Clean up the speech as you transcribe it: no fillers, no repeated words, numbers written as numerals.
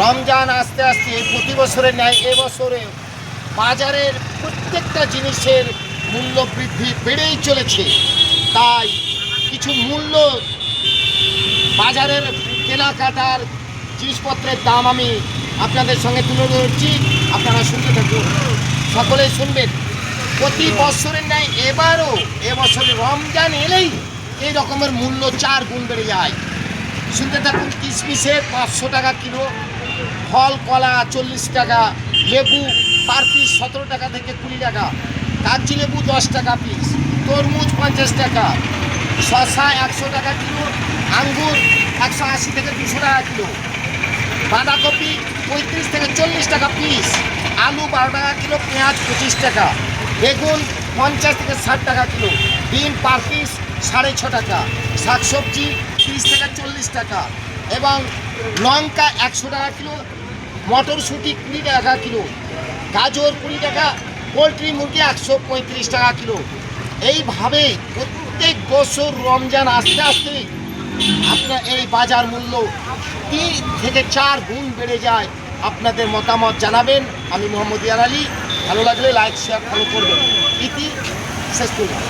রমজান আস্তে আস্তে প্রতি বছরের ন্যায় এবছরে বাজারের প্রত্যেকটা জিনিসের মূল্য বৃদ্ধি বেড়েই চলেছে। তাই কিছু মূল্য বাজারের কেনাকাটার জিনিসপত্রের দাম আমি আপনাদের সঙ্গে তুলে ধরছি, আপনারা শুনতে থাকুন, সকলেই শুনবেন। প্রতি বছরের ন্যায় এবছরে রমজান এলেই এই রকমের মূল্য 4 গুণ বেড়ে যায়। শুনতে থাকুন। কিশমিশের 500 টাকা কিলো, ফল কলা 40 টাকা, লেবু পার পিস 17 টাকা থেকে 20 টাকা, কাগজি লেবু 10 টাকা পিস, তরমুজ 50 টাকা, শসা 100 টাকা কিলো, আঙ্গুর 180 থেকে 200 টাকা কিলো, বাঁধাকপি 35 থেকে 40 টাকা পিস, আলু 12 টাকা কিলো, পেঁয়াজ 25 টাকা, বেগুন 50 থেকে 60 টাকা কিলো, ডিম পার পিস 6.5 টাকা, শাকসবজি 30 থেকে 40 টাকা এবং লঙ্কা 100 টাকা কিলো, মটরশুঁটি 20 টাকা কিলো, গাজর 20 টাকা, পোলট্রি মুরগি 135 টাকা কিলো। এইভাবে প্রত্যেক বছর রমজান আস্তে আস্তে আপনার এই বাজার মূল্য 3 থেকে 4 গুণ বেড়ে যায়। আপনাদের মতামত জানাবেন। আমি মোহাম্মদ ইয়ার আলী। ভালো লাগলে লাইক শেয়ার ফলো করবেন। ইতি শেষ করলাম।